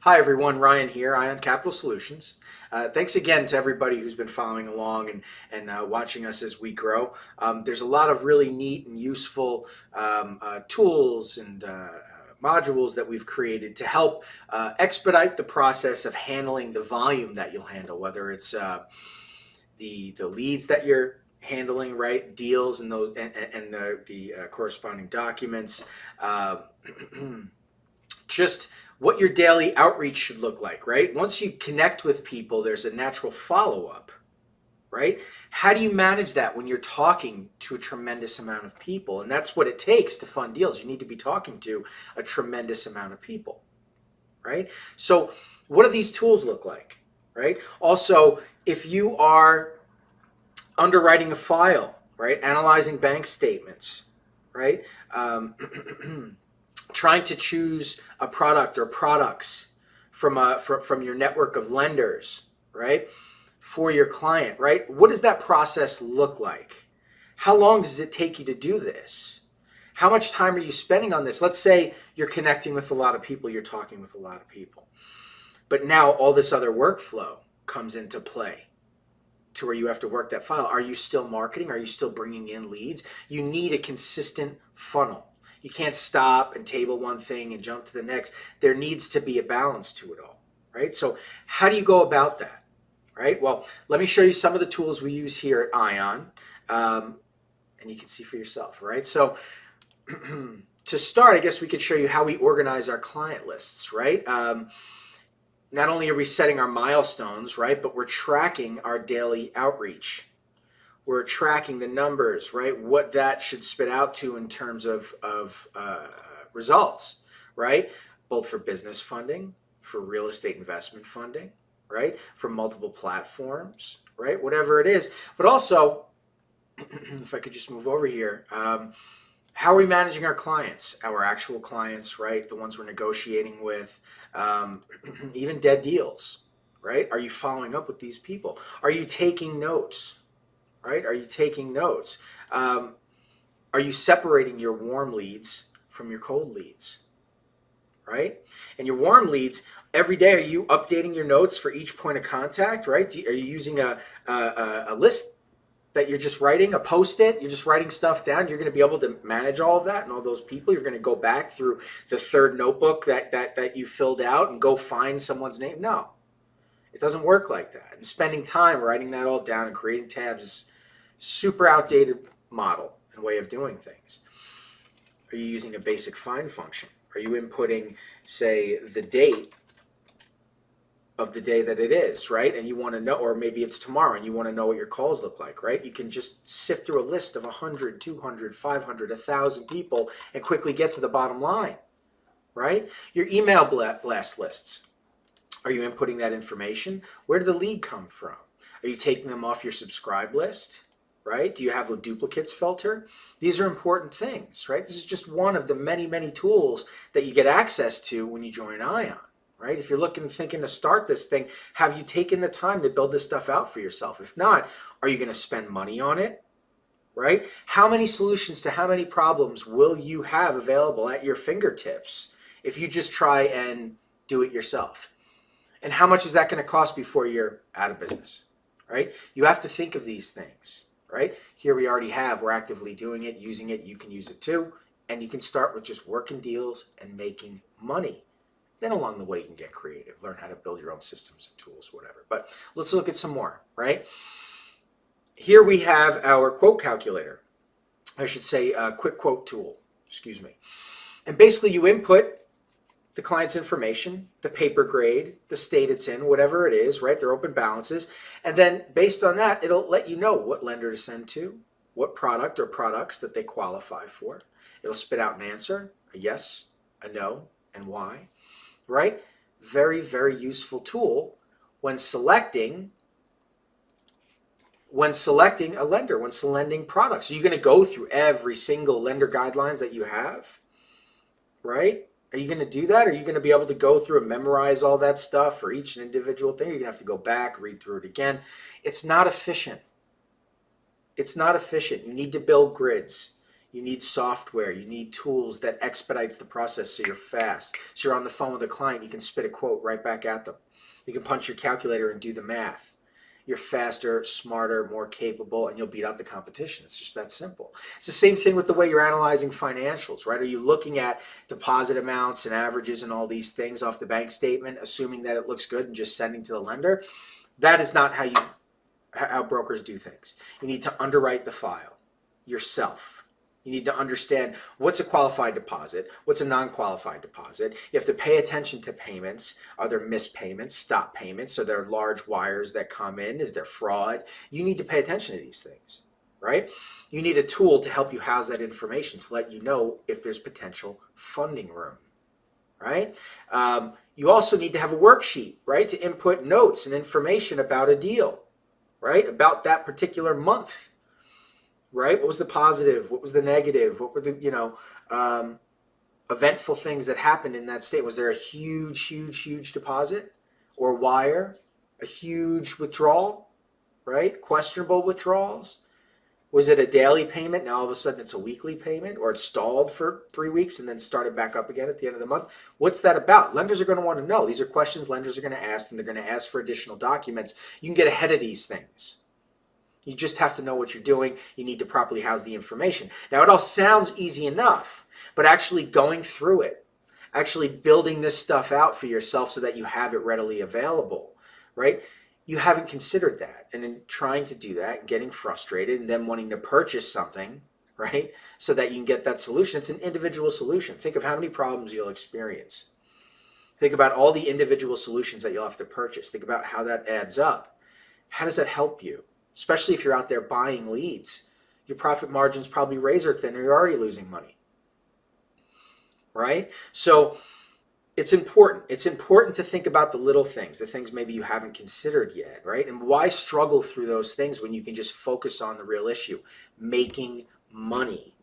Hi everyone, Ryan here, Ion Capital Solutions. Thanks again to everybody who's been following along and watching us as we grow. There's a lot of really neat and useful tools and modules that we've created to help expedite the process of handling the volume that you'll handle, whether it's the leads that you're handling, right, deals and those and the corresponding documents. Uh, just what your daily outreach should look like, right? Once you connect with people, there's a natural follow up, right? How do you manage that when you're talking to a tremendous amount of people? And that's what it takes to fund deals. You need to be talking to a tremendous amount of people, right? So, what do these tools look like, right? Also, if you are underwriting a file, right, analyzing bank statements, right? Trying to choose a product or products from your network of lenders, right, for your client, right? What does that process look like? How long does it take you to do this? How much time are you spending on this? Let's say you're connecting with a lot of people, you're talking with a lot of people, but now all this other workflow comes into play to where you have to work that file. Are you still marketing? Are you still bringing in leads? You need a consistent funnel. You can't stop and table one thing and jump to the next. There needs to be a balance to it all, right? So how do you go about that, right? Well, let me show you some of the tools we use here at Ion, and you can see for yourself, right? So to start, I guess we could show you how we organize our client lists, right? Not only are we setting our milestones, right, but we're tracking our daily outreach. We're tracking the numbers, right? What that should spit out to in terms of results, right? Both for business funding, for real estate investment funding, right? For multiple platforms, right? Whatever it is. But also, if I could just move over here, how are we managing our clients, our actual clients, right? The ones we're negotiating with, even dead deals, right? Are you following up with these people? Are you taking notes? Right? Are you taking notes? Are you separating your warm leads from your cold leads? Right? And your warm leads, every day, are you updating your notes for each point of contact? Right? Are you using a list that you're just writing, a post-it? You're just writing stuff down. You're going to be able to manage all of that and all those people. You're going to go back through the third notebook that you filled out and go find someone's name. No, it doesn't work like that. And spending time writing that all down and creating tabs is super outdated model and way of doing things. Are you using a basic find function? Are you inputting, say, the date of the day that it is, right? And you want to know, or maybe it's tomorrow and you want to know what your calls look like, right? You can just sift through a list of 100, 200, 500, 1,000 people and quickly get to the bottom line, right? Your email blast lists. Are you inputting that information? Where did the lead come from? Are you taking them off your subscribe list? Right? Do you have a duplicates filter? These are important things, right? This is just one of the many, many tools that you get access to when you join Ion, right? If you're thinking to start this thing, have you taken the time to build this stuff out for yourself? If not, are you going to spend money on it, right? How many solutions to how many problems will you have available at your fingertips if you just try and do it yourself? And how much is that going to cost before you're out of business, right? You have to think of these things. Right? Here we already have, we're actively doing it, using it, you can use it too, and you can start with just working deals and making money. Then along the way you can get creative, learn how to build your own systems and tools, whatever. But let's look at some more, right? Here we have our quote calculator. I should say quick quote tool, excuse me. And basically you input the client's information, the paper grade, the state it's in, whatever it is, right? Their open balances. And then based on that, it'll let you know what lender to send to, what product or products that they qualify for. It'll spit out an answer, a yes, a no, and why, right? Very, very useful tool when selecting a lender, when selecting products. So you're going to go through every single lender guidelines that you have, right? Are you going to do that? Are you going to be able to go through and memorize all that stuff for each individual thing? You're going to have to go back, read through it again. It's not efficient. It's not efficient. You need to build grids. You need software. You need tools that expedites the process so you're fast. So you're on the phone with a client, you can spit a quote right back at them. You can punch your calculator and do the math. You're faster, smarter, more capable, and you'll beat out the competition. It's just that simple. It's the same thing with the way you're analyzing financials, right? Are you looking at deposit amounts and averages and all these things off the bank statement, assuming that it looks good and just sending to the lender? That is not how brokers do things. You need to underwrite the file yourself. You need to understand what's a qualified deposit, what's a non-qualified deposit. You have to pay attention to payments. Are there missed payments, stop payments? Are there large wires that come in? Is there fraud? You need to pay attention to these things, right? You need a tool to help you house that information to let you know if there's potential funding room, right? You also need to have a worksheet, right, to input notes and information about a deal, right, about that particular month. Right? What was the positive? What was the negative? What were the, eventful things that happened in that state? Was there a huge deposit or wire? A huge withdrawal? Right? Questionable withdrawals? Was it a daily payment? Now all of a sudden it's a weekly payment, or it stalled for 3 weeks and then started back up again at the end of the month? What's that about? Lenders are going to want to know. These are questions lenders are going to ask, and they're going to ask for additional documents. You can get ahead of these things. You just have to know what you're doing. You need to properly house the information. Now, it all sounds easy enough, but actually going through it, actually building this stuff out for yourself so that you have it readily available, right? You haven't considered that. And in trying to do that, getting frustrated, and then wanting to purchase something, right, so that you can get that solution. It's an individual solution. Think of how many problems you'll experience. Think about all the individual solutions that you'll have to purchase. Think about how that adds up. How does that help you? Especially if you're out there buying leads. Your profit margin's probably razor thin, or you're already losing money, right? So it's important. It's important to think about the little things, the things maybe you haven't considered yet, right? And why struggle through those things when you can just focus on the real issue, making money,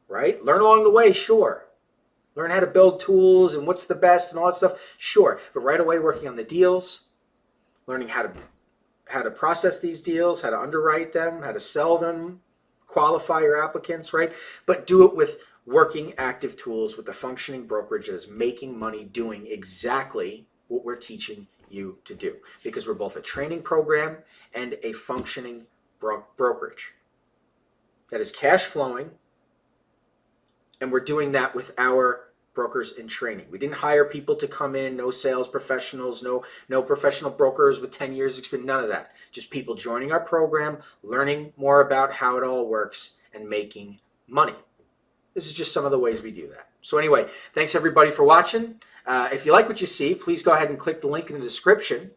right? Learn along the way, sure. Learn how to build tools and what's the best and all that stuff, sure. But right away working on the deals, learning how to process these deals, how to underwrite them, how to sell them, qualify your applicants, right? But do it with working active tools, with a functioning brokerage that is making money doing exactly what we're teaching you to do. Because we're both a training program and a functioning brokerage that is cash flowing, and we're doing that with our brokers in training. We didn't hire people to come in, no sales professionals, no professional brokers with 10 years experience, none of that. Just people joining our program, learning more about how it all works, and making money. This is just some of the ways we do that. So anyway, thanks everybody for watching. If you like what you see, please go ahead and click the link in the description.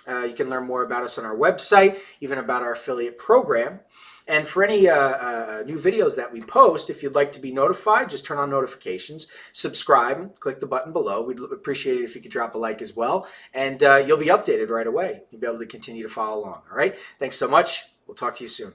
You can learn more about us on our website, even about our affiliate program. And for any new videos that we post, if you'd like to be notified, just turn on notifications, subscribe, click the button below. We'd appreciate it if you could drop a like as well. And you'll be updated right away. You'll be able to continue to follow along. All right? Thanks so much. We'll talk to you soon.